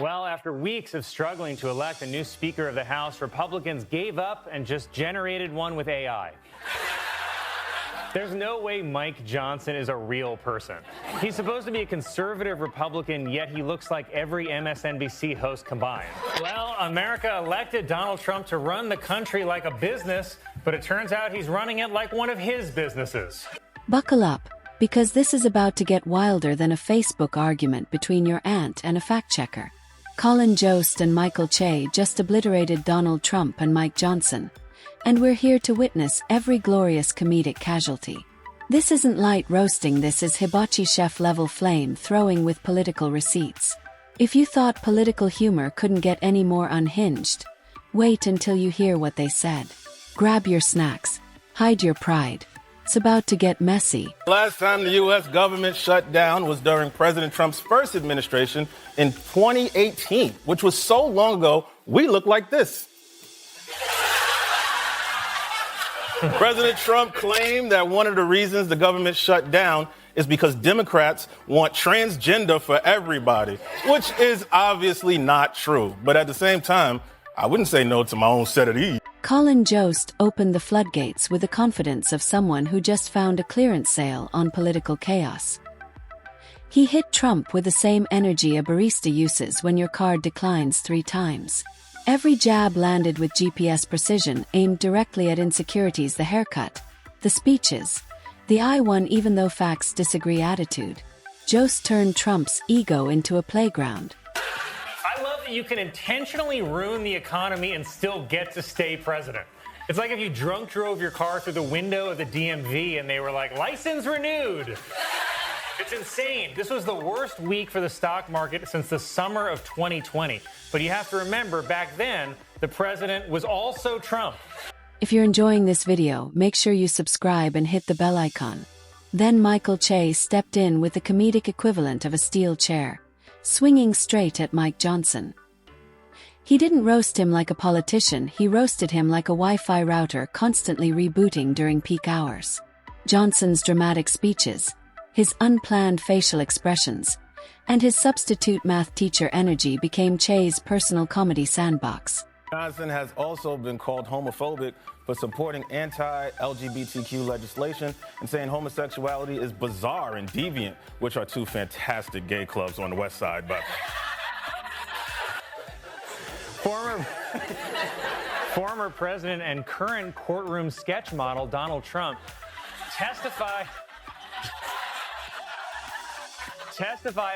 Well, after weeks of struggling to elect a new Speaker of the House, Republicans gave up and just generated one with AI. There's no way Mike Johnson is a real person. He's supposed to be a conservative Republican, yet he looks like every MSNBC host combined. Well, America elected Donald Trump to run the country like a business, but it turns out he's running it like one of his businesses. Buckle up, because this is about to get wilder than a Facebook argument between your aunt and a fact-checker. Colin Jost and Michael Che just obliterated Donald Trump and Mike Johnson. And we're here to witness every glorious comedic casualty. This isn't light roasting, this is hibachi chef-level flame throwing with political receipts. If you thought political humor couldn't get any more unhinged, wait until you hear what they said. Grab your snacks. Hide your pride. It's about to get messy. Last time the U.S. government shut down was during President Trump's first administration in 2018, which was so long ago, we look like this. President Trump claimed that one of the reasons the government shut down is because Democrats want transgender for everybody, which is obviously not true. But at the same time, I wouldn't say no to my own set of these. Colin Jost opened the floodgates with the confidence of someone who just found a clearance sale on political chaos. He hit Trump with the same energy a barista uses when your card declines 3 times. Every jab landed with GPS precision, aimed directly at insecurities: the haircut, the speeches, the I won even though facts disagree attitude. Jost turned Trump's ego into a playground. I love that you can intentionally ruin the economy and still get to stay president. It's like if you drunk drove your car through the window of the DMV and they were like, license renewed. It's insane. This was the worst week for the stock market since the summer of 2020. But you have to remember, back then, the president was also Trump. If you're enjoying this video, make sure you subscribe and hit the bell icon. Then Michael Che stepped in with the comedic equivalent of a steel chair, swinging straight at Mike Johnson. He didn't roast him like a politician, he roasted him like a Wi-Fi router constantly rebooting during peak hours. Johnson's dramatic speeches, his unplanned facial expressions, and his substitute math teacher energy became Che's personal comedy sandbox. Johnson has also been called homophobic for supporting anti-LGBTQ legislation and saying homosexuality is bizarre and deviant, which are 2 fantastic gay clubs on the West Side. But Former president and current courtroom sketch model Donald Trump testified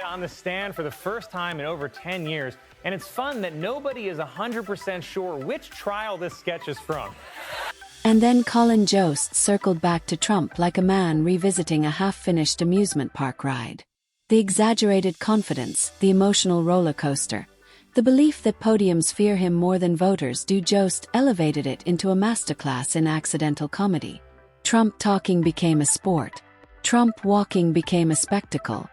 on the stand for the first time in over 10 years, and it's fun that nobody is 100% sure which trial this sketch is from. And then Colin Jost circled back to Trump like a man revisiting a half-finished amusement park ride. The exaggerated confidence, the emotional roller coaster, the belief that podiums fear him more than voters do. Jost elevated it into a masterclass in accidental comedy. Trump talking became a sport. Trump walking became a spectacle.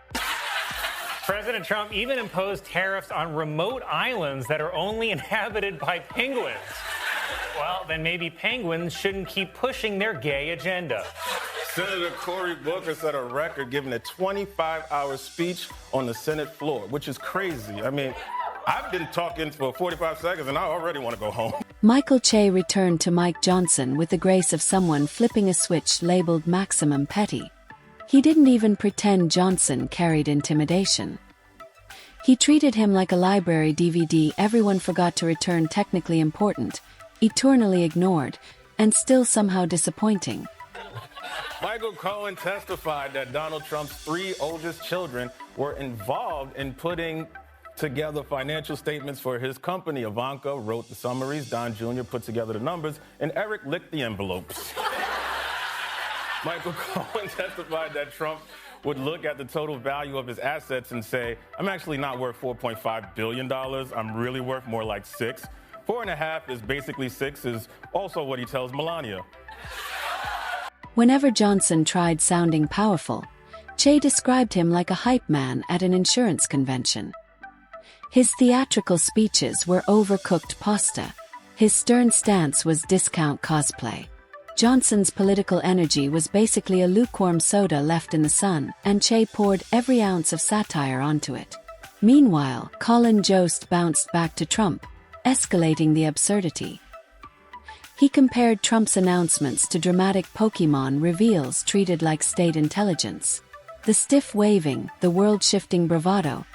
President Trump even imposed tariffs on remote islands that are only inhabited by penguins. Well, then maybe penguins shouldn't keep pushing their gay agenda. Senator Cory Booker set a record giving a 25-hour speech on the Senate floor, which is crazy. I mean, I've been talking for 45 seconds and I already want to go home. Michael Che returned to Mike Johnson with the grace of someone flipping a switch labeled maximum petty. He didn't even pretend Johnson carried intimidation. He treated him like a library DVD everyone forgot to return, technically important, eternally ignored, and still somehow disappointing. Michael Cohen testified that Donald Trump's 3 oldest children were involved in putting together financial statements for his company. Ivanka wrote the summaries, Don Jr. put together the numbers, and Eric licked the envelopes. Michael Cohen testified that Trump would look at the total value of his assets and say, I'm actually not worth $4.5 billion. I'm really worth more like 6. 4.5 is basically 6 is also what he tells Melania. Whenever Johnson tried sounding powerful, Che described him like a hype man at an insurance convention. His theatrical speeches were overcooked pasta. His stern stance was discount cosplay. Johnson's political energy was basically a lukewarm soda left in the sun, and Che poured every ounce of satire onto it. Meanwhile, Colin Jost bounced back to Trump, escalating the absurdity. He compared Trump's announcements to dramatic Pokemon reveals treated like state intelligence. The stiff waving, the world-shifting bravado,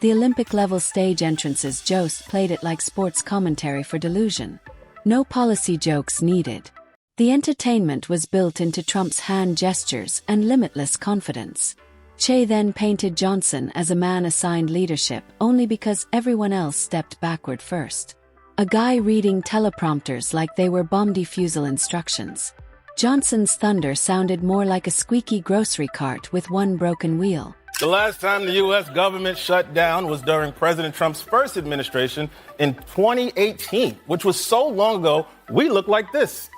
the Olympic-level stage entrances. Jost played it like sports commentary for delusion. No policy jokes needed. The entertainment was built into Trump's hand gestures and limitless confidence. Che then painted Johnson as a man assigned leadership only because everyone else stepped backward first. A guy reading teleprompters like they were bomb defusal instructions. Johnson's thunder sounded more like a squeaky grocery cart with one broken wheel. The last time the U.S. government shut down was during President Trump's first administration in 2018, which was so long ago, we look like this.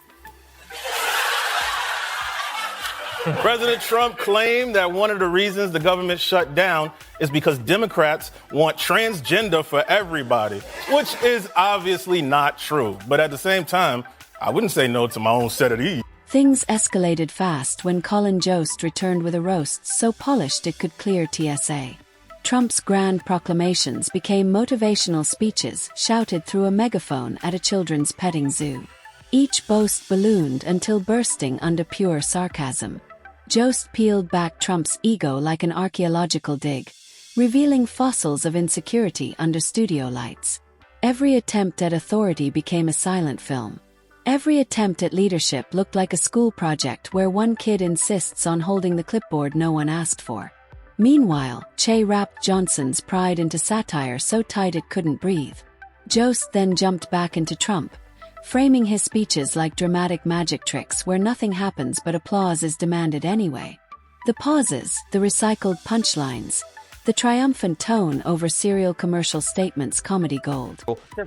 President Trump claimed that one of the reasons the government shut down is because Democrats want transgender for everybody, which is obviously not true. But at the same time, I wouldn't say no to my own set of these. Things escalated fast when Colin Jost returned with a roast so polished it could clear TSA. Trump's grand proclamations became motivational speeches shouted through a megaphone at a children's petting zoo. Each boast ballooned until bursting under pure sarcasm. Jost peeled back Trump's ego like an archaeological dig, revealing fossils of insecurity under studio lights. Every attempt at authority became a silent film. Every attempt at leadership looked like a school project where one kid insists on holding the clipboard no one asked for. Meanwhile, Che wrapped Johnson's pride into satire so tight it couldn't breathe. Jost then jumped back into Trump, framing his speeches like dramatic magic tricks where nothing happens but applause is demanded anyway. The pauses, the recycled punchlines, the triumphant tone over serial commercial statements, comedy gold.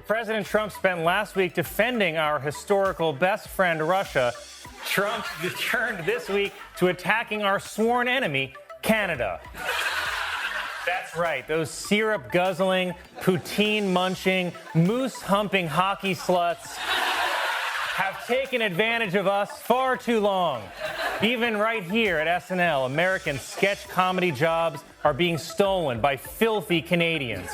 President Trump spent last week defending our historical best friend, Russia. Trump turned this week to attacking our sworn enemy, Canada. That's right, those syrup-guzzling, poutine-munching, moose-humping hockey sluts have taken advantage of us far too long. Even right here at SNL, American sketch comedy jobs are being stolen by filthy Canadians.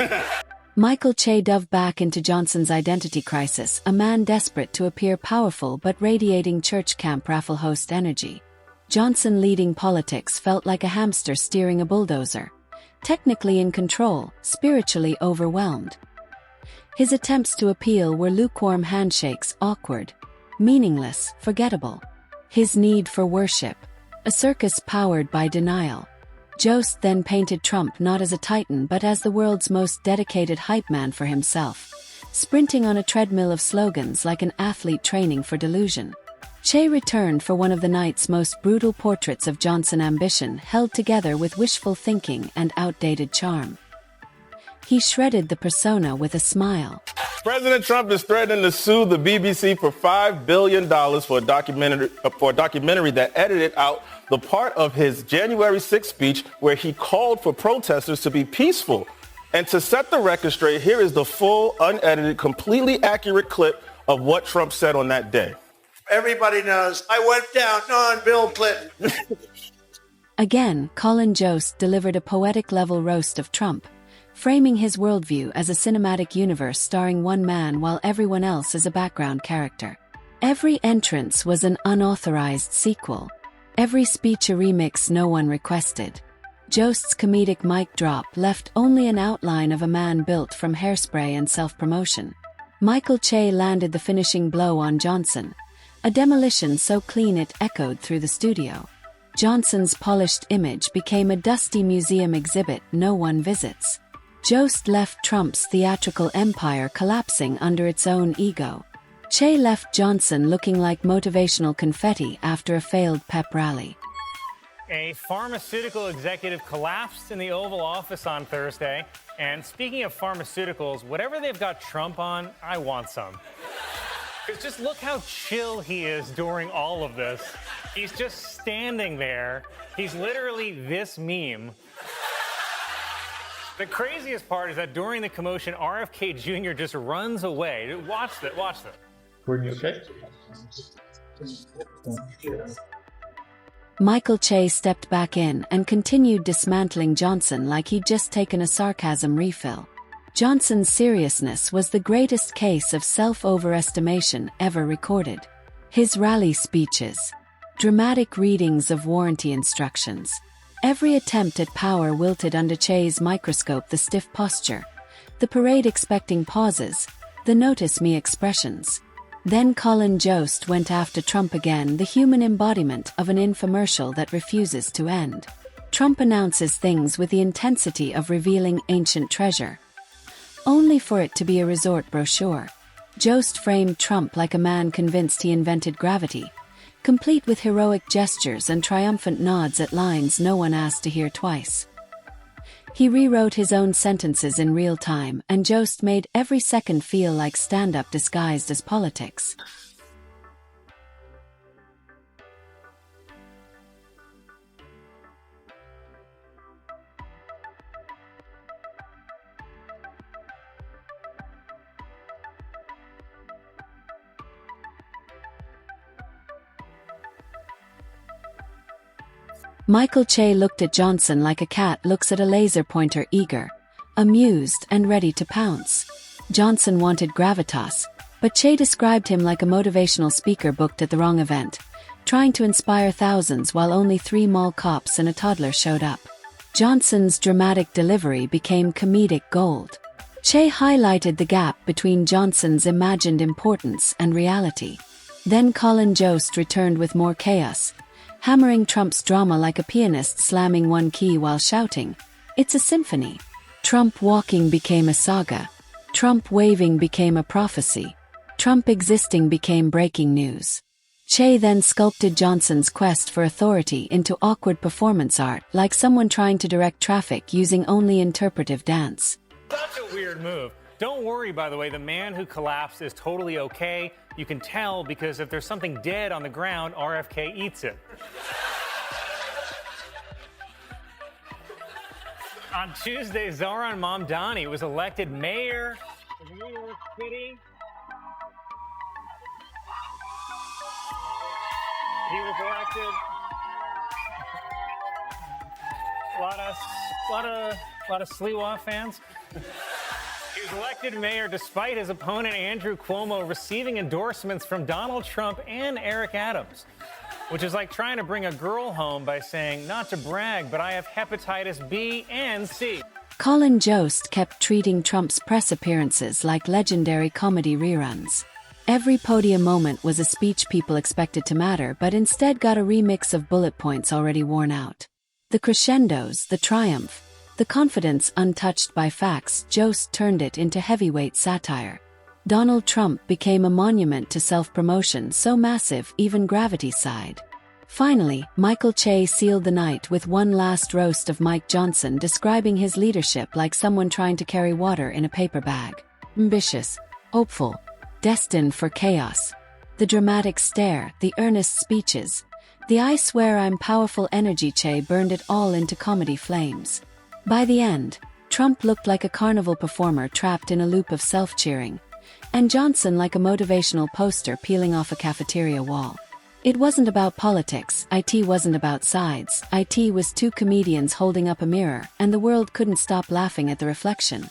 Michael Che dove back into Johnson's identity crisis, a man desperate to appear powerful but radiating church camp raffle host energy. Johnson leading politics felt like a hamster steering a bulldozer. Technically in control, spiritually overwhelmed. His attempts to appeal were lukewarm handshakes, awkward, meaningless, forgettable. His need for worship, a circus powered by denial. Jost then painted Trump not as a titan but as the world's most dedicated hype man for himself, sprinting on a treadmill of slogans like an athlete training for delusion. Che returned for one of the night's most brutal portraits of Johnson ambition held together with wishful thinking and outdated charm. He shredded the persona with a smile. President Trump is threatening to sue the BBC for $5 billion for a documentary that edited out the part of his January 6th speech where he called for protesters to be peaceful. And to set the record straight, here is the full, unedited, completely accurate clip of what Trump said on that day. Everybody knows I went down on Bill Clinton. Again, Colin Jost delivered a poetic-level roast of Trump, framing his worldview as a cinematic universe starring one man while everyone else is a background character. Every entrance was an unauthorized sequel. Every speech a remix no one requested. Jost's comedic mic drop left only an outline of a man built from hairspray and self-promotion. Michael Che landed the finishing blow on Johnson, a demolition so clean it echoed through the studio. Johnson's polished image became a dusty museum exhibit no one visits. Jost left Trump's theatrical empire collapsing under its own ego. Che left Johnson looking like motivational confetti after a failed pep rally. A pharmaceutical executive collapsed in the Oval Office on Thursday. And speaking of pharmaceuticals, whatever they've got Trump on, I want some. Because just look how chill he is during all of this. He's just standing there. He's literally this meme. The craziest part is that during the commotion, RFK Jr. just runs away. Watch that, watch that. Were you okay? Michael Che stepped back in and continued dismantling Johnson like he'd just taken a sarcasm refill. Johnson's seriousness was the greatest case of self-overestimation ever recorded. His rally speeches, dramatic readings of warranty instructions, every attempt at power wilted under Che's microscope. The stiff posture, the parade expecting pauses, the notice me expressions. Then Colin Jost went after Trump again, the human embodiment of an infomercial that refuses to end. Trump announces things with the intensity of revealing ancient treasure, only for it to be a resort brochure. Jost framed Trump like a man convinced he invented gravity, complete with heroic gestures and triumphant nods at lines no one asked to hear twice. He rewrote his own sentences in real time, and Jost made every second feel like stand-up disguised as politics. Michael Che looked at Johnson like a cat looks at a laser pointer, eager, amused, and ready to pounce. Johnson wanted gravitas, but Che described him like a motivational speaker booked at the wrong event, trying to inspire thousands while only 3 mall cops and a toddler showed up. Johnson's dramatic delivery became comedic gold. Che highlighted the gap between Johnson's imagined importance and reality. Then Colin Jost returned with more chaos, hammering Trump's drama like a pianist slamming one key while shouting, "It's a symphony." Trump walking became a saga. Trump waving became a prophecy. Trump existing became breaking news. Che then sculpted Johnson's quest for authority into awkward performance art, like someone trying to direct traffic using only interpretive dance. Such a weird move. Don't worry, by the way, the man who collapsed is totally okay. You can tell because if there's something dead on the ground, RFK eats it. On Tuesday, Zohran Mamdani was elected mayor of New York City. He was elected. A lot of Sliwa fans. He was elected mayor despite his opponent Andrew Cuomo receiving endorsements from Donald Trump and Eric Adams, which is like trying to bring a girl home by saying, not to brag, but I have hepatitis B and C. Colin Jost kept treating Trump's press appearances like legendary comedy reruns. Every podium moment was a speech people expected to matter, but instead got a remix of bullet points already worn out. The crescendos, the triumph, the confidence untouched by facts. Jost turned it into heavyweight satire. Donald Trump became a monument to self-promotion so massive even gravity sighed. Finally, Michael Che sealed the night with one last roast of Mike Johnson, describing his leadership like someone trying to carry water in a paper bag. Ambitious, hopeful, destined for chaos. The dramatic stare, the earnest speeches, the "I swear I'm powerful" energy. Che burned it all into comedy flames. By the end, Trump looked like a carnival performer trapped in a loop of self-cheering, and Johnson like a motivational poster peeling off a cafeteria wall. It wasn't about politics, it wasn't about sides, it was two comedians holding up a mirror, and the world couldn't stop laughing at the reflection.